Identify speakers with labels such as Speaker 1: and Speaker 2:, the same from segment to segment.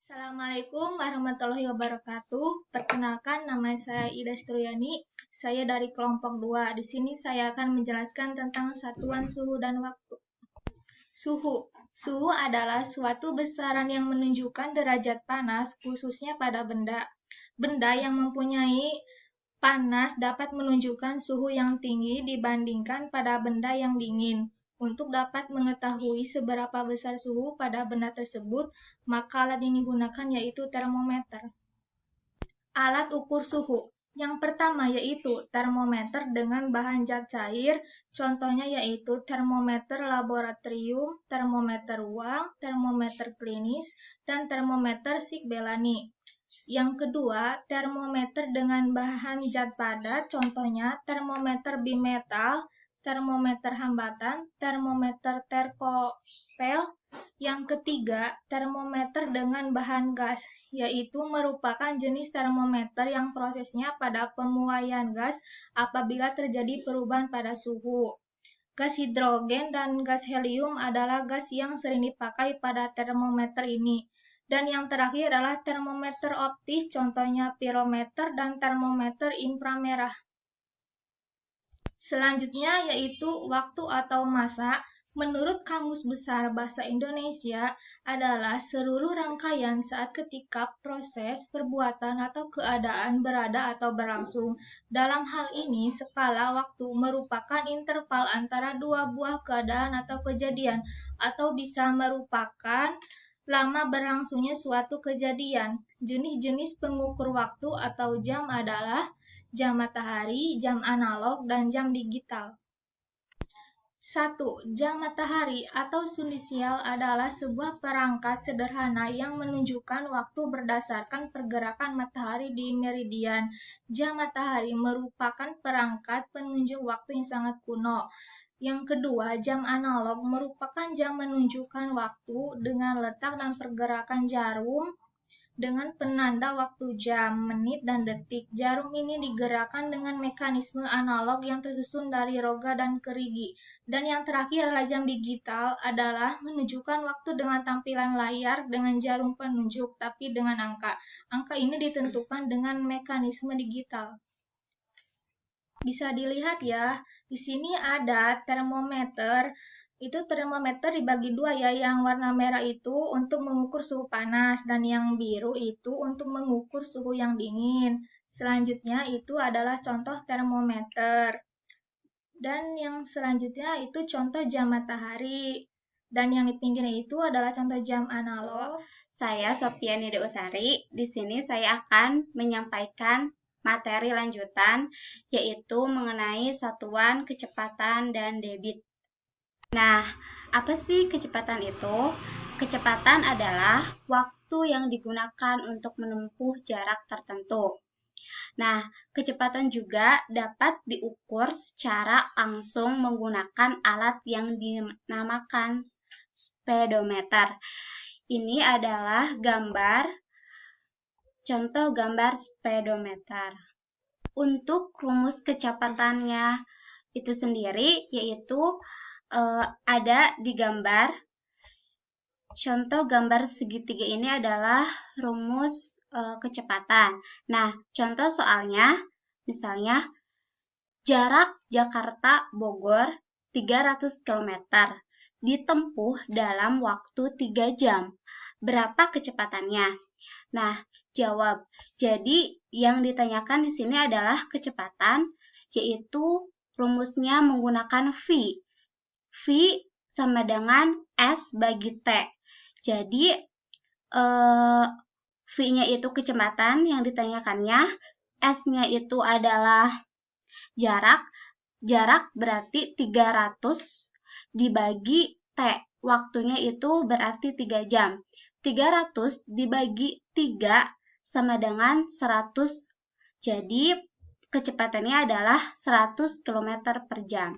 Speaker 1: Assalamualaikum warahmatullahi wabarakatuh. Perkenalkan, nama saya Ida Struyani. Saya dari kelompok 2. Di sini saya akan menjelaskan tentang satuan suhu dan waktu. Suhu adalah suatu besaran yang menunjukkan derajat panas, khususnya pada benda. Benda yang mempunyai panas dapat menunjukkan suhu yang tinggi dibandingkan pada benda yang dingin. Untuk dapat mengetahui seberapa besar suhu pada benda tersebut, maka alat yang digunakan yaitu termometer. Alat ukur suhu. Yang pertama yaitu termometer dengan bahan zat cair, contohnya yaitu termometer laboratorium, termometer uang, termometer klinis, dan termometer Sigbellani. Yang kedua, termometer dengan bahan zat padat, contohnya termometer bimetal, termometer hambatan, termometer terkopel. Yang ketiga, termometer dengan bahan gas, yaitu merupakan jenis termometer yang prosesnya pada pemuaian gas apabila terjadi perubahan pada suhu. Gas hidrogen dan gas helium adalah gas yang sering dipakai pada termometer ini. Dan yang terakhir adalah termometer optis, contohnya pirometer dan termometer inframerah. Selanjutnya yaitu waktu atau masa. Menurut Kamus Besar Bahasa Indonesia adalah seluruh rangkaian saat ketika proses, perbuatan, atau keadaan berada atau berlangsung. Dalam hal ini, skala waktu merupakan interval antara dua buah keadaan atau kejadian, atau bisa merupakan lama berlangsungnya suatu kejadian. Jenis-jenis pengukur waktu atau jam adalah jam matahari, jam analog, dan jam digital. 1. Jam matahari atau sundial adalah sebuah perangkat sederhana yang menunjukkan waktu berdasarkan pergerakan matahari di meridian. Jam matahari merupakan perangkat penunjuk waktu yang sangat kuno. Yang kedua, jam analog merupakan jam menunjukkan waktu dengan letak dan pergerakan jarum dengan penanda waktu jam, menit, dan detik. Jarum ini digerakkan dengan mekanisme analog yang tersusun dari roga dan kerigi. Dan yang terakhir adalah jam digital adalah menunjukkan waktu dengan tampilan layar dengan jarum penunjuk, tapi dengan angka. Angka ini ditentukan dengan mekanisme digital. Bisa dilihat ya, di sini ada termometer. Itu termometer dibagi dua ya, yang warna merah itu untuk mengukur suhu panas dan yang biru itu untuk mengukur suhu yang dingin. Selanjutnya itu adalah contoh termometer. Dan yang selanjutnya itu contoh jam matahari. Dan yang di pinggirnya itu adalah contoh jam analog.
Speaker 2: Saya Sofian Nida Utari. Di sini saya akan menyampaikan materi lanjutan yaitu mengenai satuan kecepatan dan debit. Nah, apa sih kecepatan itu? Kecepatan adalah waktu yang digunakan untuk menempuh jarak tertentu. Nah, kecepatan juga dapat diukur secara langsung menggunakan alat yang dinamakan speedometer. Ini adalah contoh gambar speedometer. Untuk rumus kecepatannya itu sendiri yaitu ada di gambar. Contoh gambar segitiga ini adalah rumus kecepatan. Nah, contoh soalnya, misalnya jarak Jakarta-Bogor 300 km ditempuh dalam waktu 3 jam. Berapa kecepatannya? Nah, jawab. Jadi, yang ditanyakan di sini adalah kecepatan, yaitu rumusnya menggunakan V. V sama dengan S bagi T. Jadi, V-nya itu kecepatan yang ditanyakannya, S-nya itu adalah jarak. Jarak berarti 300 dibagi T. Waktunya itu berarti 3 jam. 300 dibagi 3 sama dengan 100. Jadi, kecepatannya adalah 100 km per jam.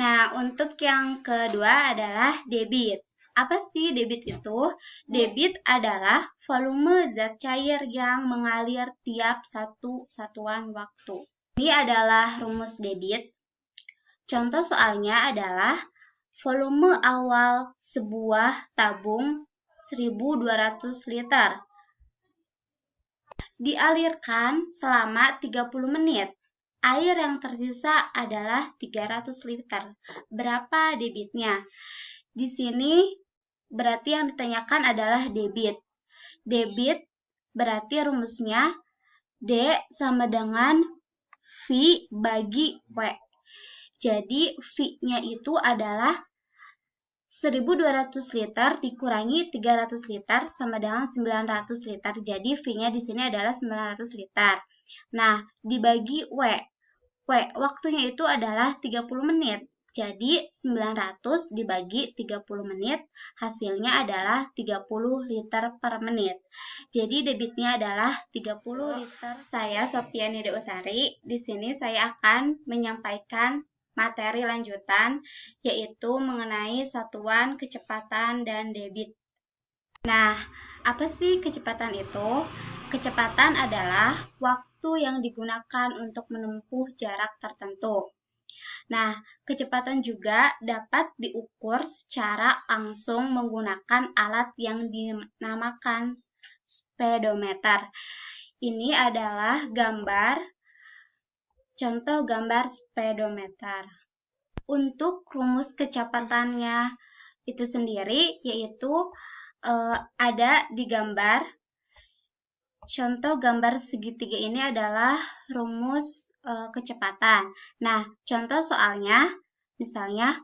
Speaker 2: Nah, untuk yang kedua adalah debit. Apa sih debit itu? Debit adalah volume zat cair yang mengalir tiap satu satuan waktu. Ini adalah rumus debit. Contoh soalnya adalah volume awal sebuah tabung 1200 liter. Dialirkan selama 30 menit. Air yang tersisa adalah 300 liter. Berapa debitnya? Di sini berarti yang ditanyakan adalah debit. Debit berarti rumusnya D sama dengan V bagi W. Jadi V-nya itu adalah 1200 liter dikurangi 300 liter sama dengan 900 liter. Jadi V-nya di sini adalah 900 liter. Nah, dibagi W. Waktunya itu adalah 30 menit. Jadi 900 dibagi 30 menit, hasilnya adalah 30 liter per menit. Jadi debitnya adalah 30 liter. Saya Sofiani Utari. Di sini saya akan menyampaikan materi lanjutan, yaitu mengenai satuan kecepatan dan debit. Nah, apa sih kecepatan itu? Kecepatan adalah waktu yang digunakan untuk menempuh jarak tertentu. Nah, kecepatan juga dapat diukur secara langsung menggunakan alat yang dinamakan speedometer. Ini adalah contoh gambar speedometer. Untuk rumus kecepatannya itu sendiri, yaitu ada di gambar. Contoh gambar segitiga ini adalah rumus kecepatan. Nah, contoh soalnya, misalnya,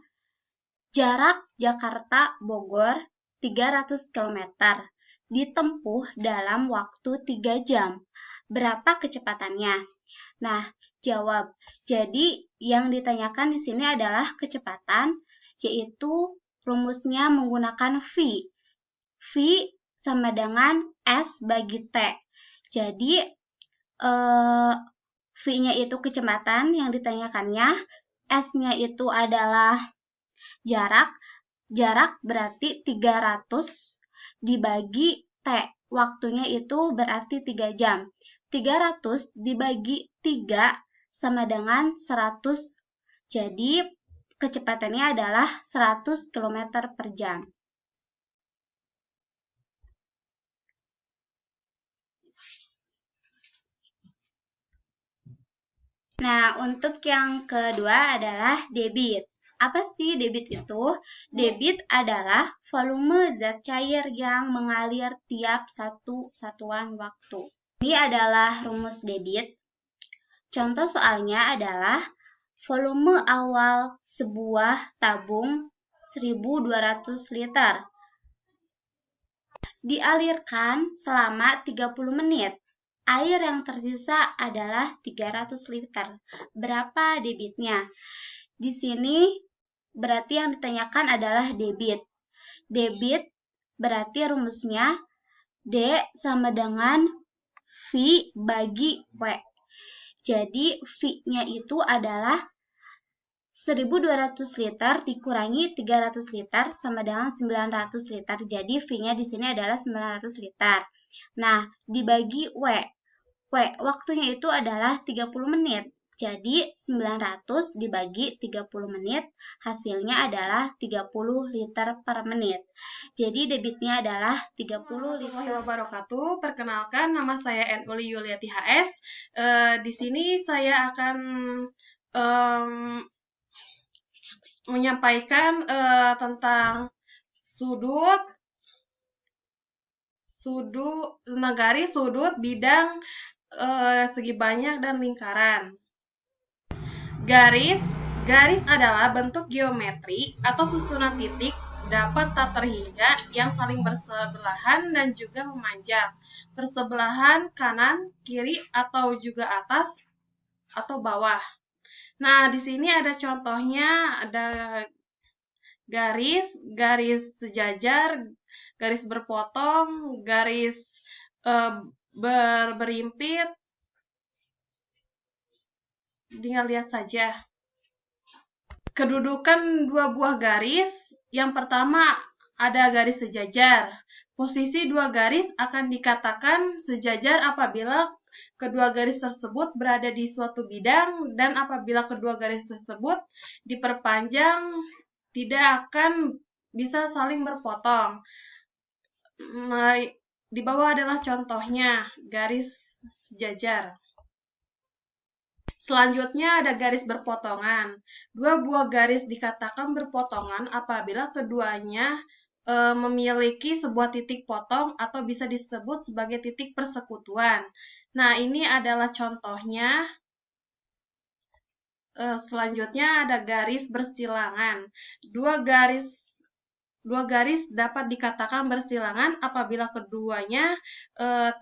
Speaker 2: jarak Jakarta-Bogor 300 km, ditempuh dalam waktu 3 jam. Berapa kecepatannya? Nah, jawab. Jadi, yang ditanyakan di sini adalah kecepatan, yaitu rumusnya menggunakan V. V sama dengan S bagi T. Jadi, V-nya itu kecepatan yang ditanyakannya, S-nya itu adalah jarak. Jarak berarti 300 dibagi T. Waktunya itu berarti 3 jam. 300 dibagi 3 sama dengan 100. Jadi, kecepatannya adalah 100 km per jam. Nah, untuk yang kedua adalah debit. Apa sih debit itu? Debit adalah volume zat cair yang mengalir tiap satu satuan waktu. Ini adalah rumus debit. Contoh soalnya adalah volume awal sebuah tabung 1200 liter. Dialirkan selama 30 menit. Air yang tersisa adalah 300 liter. Berapa debitnya? Di sini berarti yang ditanyakan adalah debit. Debit berarti rumusnya D sama dengan V bagi W. Jadi V-nya itu adalah 1200 liter dikurangi 300 liter sama dengan 900 liter. Jadi V-nya di sini adalah 900 liter. Nah, dibagi W. Waktunya itu adalah 30 menit. Jadi 900 dibagi 30 menit, hasilnya adalah 30 liter per menit. Jadi debitnya adalah 30 liter.
Speaker 3: Wabarakatuh. Perkenalkan, nama saya Nuli Yuliati HS. Di sini saya akan menyampaikan tentang garis, sudut, bidang, segi banyak, dan lingkaran. Garis adalah bentuk geometri atau susunan titik dapat tak terhingga yang saling bersebelahan dan juga memanjang. Bersebelahan kanan, kiri, atau juga atas atau bawah. Nah, di sini ada contohnya, ada garis sejajar, garis berpotong, garis berimpit. Tinggal lihat saja. Kedudukan dua buah garis, yang pertama ada garis sejajar. Posisi dua garis akan dikatakan sejajar apabila kedua garis tersebut berada di suatu bidang, dan apabila kedua garis tersebut diperpanjang, tidak akan bisa saling berpotong. Nah, di bawah adalah contohnya, garis sejajar. Selanjutnya ada garis berpotongan. Dua buah garis dikatakan berpotongan apabila keduanya memiliki sebuah titik potong atau bisa disebut sebagai titik persekutuan. Nah, ini adalah contohnya. Selanjutnya ada garis bersilangan. Dua garis dapat dikatakan bersilangan apabila keduanya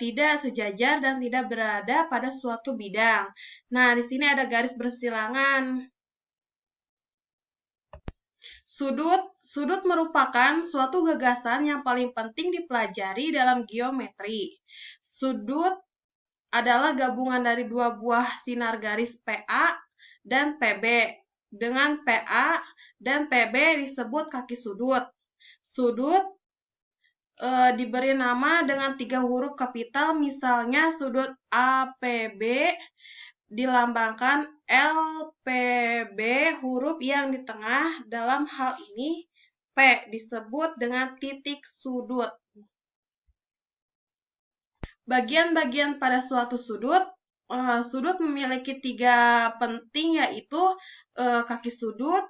Speaker 3: tidak sejajar dan tidak berada pada suatu bidang. Nah, di sini ada garis bersilangan. Sudut merupakan suatu gagasan yang paling penting dipelajari dalam geometri. Sudut adalah gabungan dari dua buah sinar garis PA dan PB. Dengan PA dan PB disebut kaki sudut. Sudut diberi nama dengan 3 huruf kapital, misalnya sudut APB dilambangkan LPB, huruf yang di tengah, dalam hal ini P disebut dengan titik sudut. Bagian-bagian pada suatu sudut, sudut memiliki 3 penting, yaitu kaki sudut.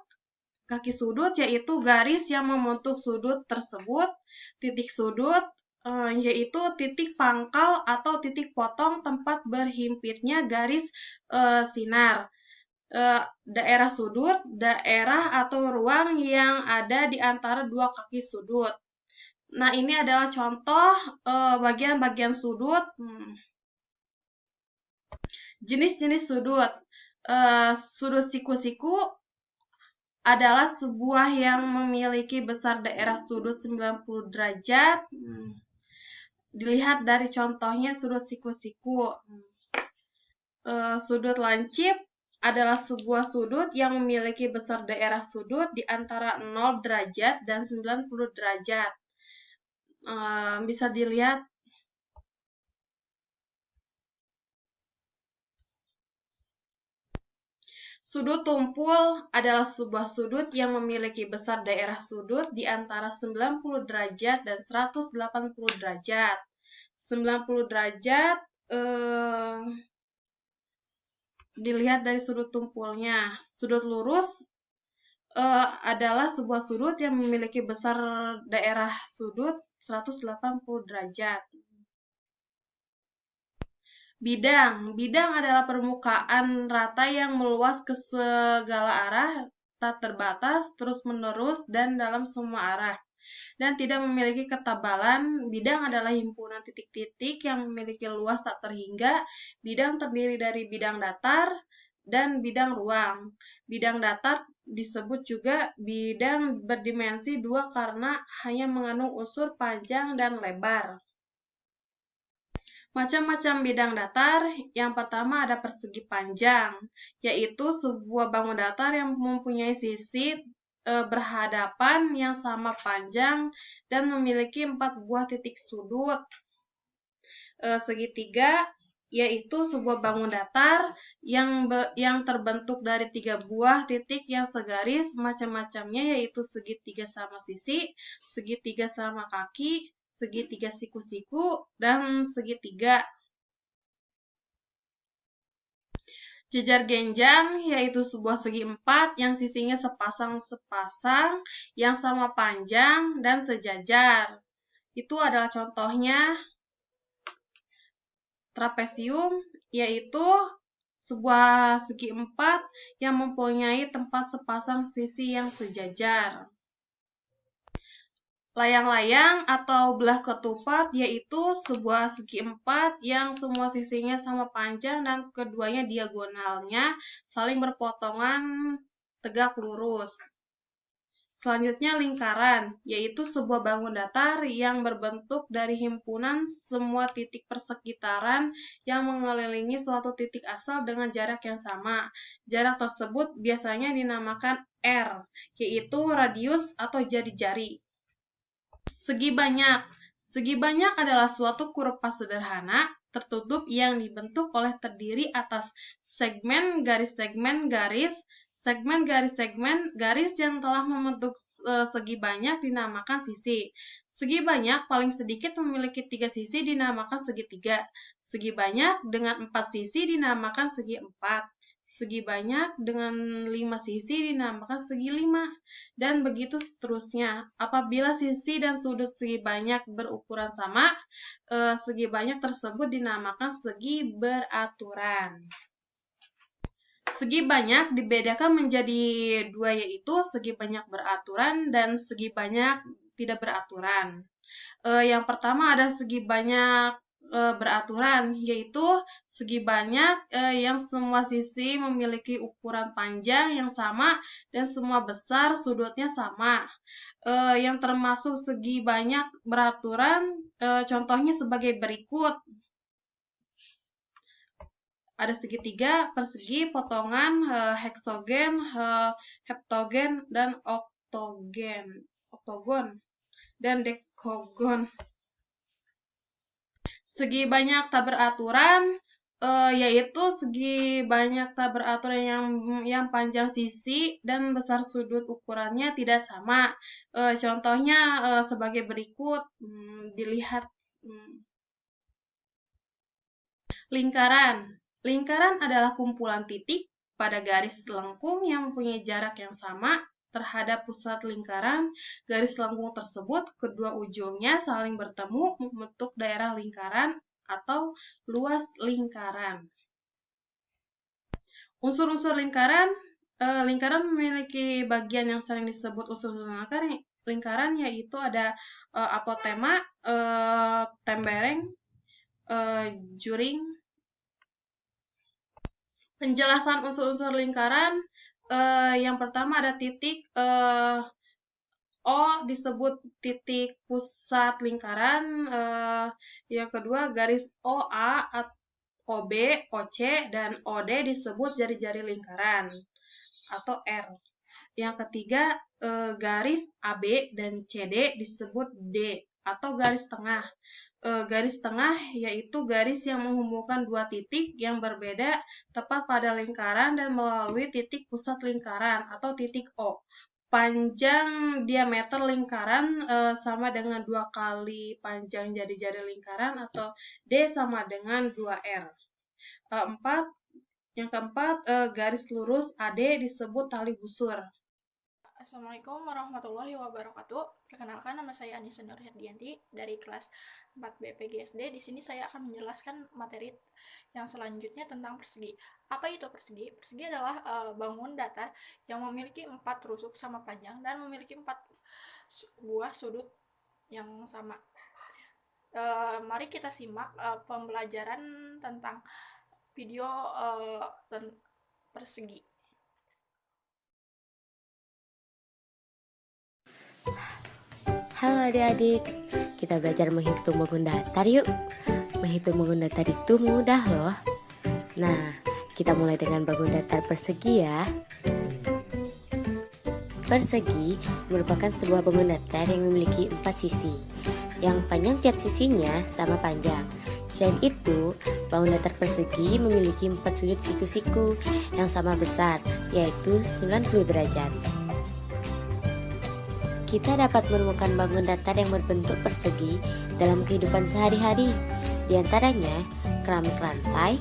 Speaker 3: Kaki sudut yaitu garis yang membentuk sudut tersebut. Titik sudut yaitu titik pangkal atau titik potong tempat berhimpitnya garis sinar. Daerah sudut, daerah atau ruang yang ada di antara dua kaki sudut. Nah, ini adalah contoh bagian-bagian sudut. Jenis-jenis sudut. Sudut siku-siku adalah sebuah yang memiliki besar daerah sudut 90 derajat. Dilihat dari contohnya sudut siku-siku. Sudut lancip adalah sebuah sudut yang memiliki besar daerah sudut di antara 0 derajat dan 90 derajat. Bisa dilihat. Sudut tumpul adalah sebuah sudut yang memiliki besar daerah sudut di antara 90 derajat dan 180 derajat. 90 derajat dilihat dari sudut tumpulnya. Sudut lurus adalah sebuah sudut yang memiliki besar daerah sudut 180 derajat. Bidang adalah permukaan rata yang meluas ke segala arah, tak terbatas, terus-menerus, dan dalam semua arah, dan tidak memiliki ketebalan. Bidang adalah himpunan titik-titik yang memiliki luas tak terhingga. Bidang terdiri dari bidang datar dan bidang ruang. Bidang datar disebut juga bidang berdimensi 2 karena hanya mengandung unsur panjang dan lebar. Macam-macam bidang datar. Yang pertama ada persegi panjang, yaitu sebuah bangun datar yang mempunyai sisi berhadapan yang sama panjang dan memiliki 4 buah titik sudut. Segitiga yaitu sebuah bangun datar yang terbentuk dari 3 buah titik yang segaris. Macam-macamnya yaitu segitiga sama sisi, segitiga sama kaki, segitiga siku-siku, dan segitiga. Jejar genjang yaitu sebuah segi 4 yang sisinya sepasang-sepasang, yang sama panjang dan sejajar. Itu adalah contohnya. Trapesium yaitu sebuah segi 4 yang mempunyai tempat sepasang sisi yang sejajar. Layang-layang atau belah ketupat yaitu sebuah segi 4 yang semua sisinya sama panjang dan keduanya diagonalnya saling berpotongan tegak lurus. Selanjutnya lingkaran, yaitu sebuah bangun datar yang berbentuk dari himpunan semua titik persekitaran yang mengelilingi suatu titik asal dengan jarak yang sama. Jarak tersebut biasanya dinamakan R, yaitu radius atau jari-jari. Segi banyak. Segi banyak adalah suatu kurva sederhana tertutup yang dibentuk oleh terdiri atas segmen garis yang telah membentuk segi banyak dinamakan sisi. Segi banyak paling sedikit memiliki 3 sisi dinamakan segitiga. Segi banyak dengan 4 sisi dinamakan segi 4. Segi banyak dengan 5 sisi dinamakan segi 5. Dan begitu seterusnya. Apabila sisi dan sudut segi banyak berukuran sama, segi banyak tersebut dinamakan segi beraturan. Segi banyak dibedakan menjadi 2, yaitu segi banyak beraturan dan segi banyak tidak beraturan. Yang pertama ada segi banyak beraturan, yaitu segi banyak yang semua sisi memiliki ukuran panjang yang sama dan semua besar sudutnya sama. Yang termasuk segi banyak beraturan, contohnya sebagai berikut. Ada segitiga, persegi, potongan, heksagon, heptagon, dan oktogon, dan dekagon. Segi banyak tak beraturan yaitu segi banyak tak beraturan yang panjang sisi dan besar sudut ukurannya tidak sama. Contohnya sebagai berikut, dilihat. Lingkaran. Lingkaran adalah kumpulan titik pada garis lengkung yang mempunyai jarak yang sama terhadap pusat lingkaran. Garis lengkung tersebut kedua ujungnya saling bertemu membentuk daerah lingkaran atau luas lingkaran. Unsur-unsur lingkaran. Lingkaran memiliki bagian yang sering disebut unsur-unsur lingkaran, yaitu ada apotema, tembereng, juring. Penjelasan unsur-unsur lingkaran. Yang pertama ada titik O disebut titik pusat lingkaran. Yang kedua garis OA, OB, OC, dan OD disebut jari-jari lingkaran atau R. Yang ketiga garis AB dan CD disebut D atau garis tengah. Garis tengah yaitu garis yang menghubungkan dua titik yang berbeda tepat pada lingkaran dan melalui titik pusat lingkaran atau titik O. Panjang diameter lingkaran sama dengan 2 kali panjang jari-jari lingkaran atau D sama dengan 2R. Yang keempat, garis lurus AD disebut tali busur.
Speaker 4: Assalamualaikum warahmatullahi wabarakatuh. Perkenalkan, nama saya Anissa Nurherdianti dari kelas 4B PGSD. Di sini saya akan menjelaskan materi yang selanjutnya tentang persegi. Apa itu persegi? Persegi adalah bangun datar yang memiliki 4 rusuk sama panjang dan memiliki 4 buah sudut yang sama. Mari kita simak pembelajaran tentang video persegi.
Speaker 5: Halo adik-adik, kita belajar menghitung bangun datar yuk. Menghitung bangun datar itu mudah loh. Nah, kita mulai dengan bangun datar persegi ya. Persegi merupakan sebuah bangun datar yang memiliki 4 sisi, yang panjang tiap sisinya sama panjang. Selain itu, bangun datar persegi memiliki 4 sudut siku-siku yang sama besar, yaitu 90 derajat. Kita dapat menemukan bangun datar yang berbentuk persegi dalam kehidupan sehari-hari, di antaranya keramik lantai,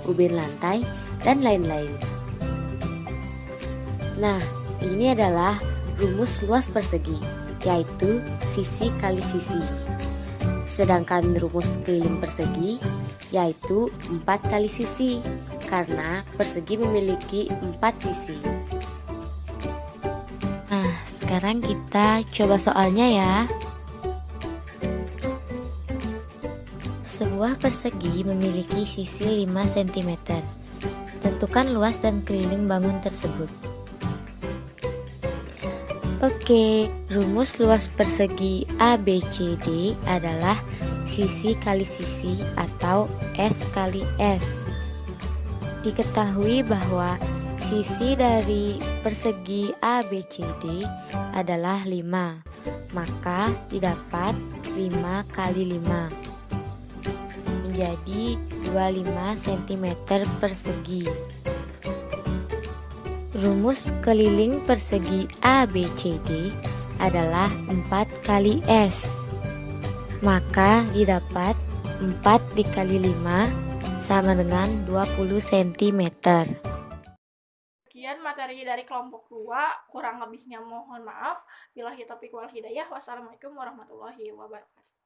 Speaker 5: ubin lantai, dan lain-lain. Nah, ini adalah rumus luas persegi, yaitu sisi kali sisi. Sedangkan rumus keliling persegi, yaitu 4 kali sisi, karena persegi memiliki 4 sisi. Nah, sekarang kita coba soalnya ya. Sebuah persegi memiliki sisi 5 cm. Tentukan luas dan keliling bangun tersebut. Oke, rumus luas persegi ABCD adalah sisi kali sisi atau S kali S. Diketahui bahwa sisi dari persegi ABCD adalah 5, maka didapat 5 kali 5 menjadi 25 cm persegi. Rumus keliling persegi ABCD adalah 4 kali S. Maka didapat 4 dikali 5 sama dengan 20 cm.
Speaker 4: Sekian materi dari kelompok 2, kurang lebihnya mohon maaf. Billahi taufiq wal hidayah. Wassalamualaikum warahmatullahi wabarakatuh.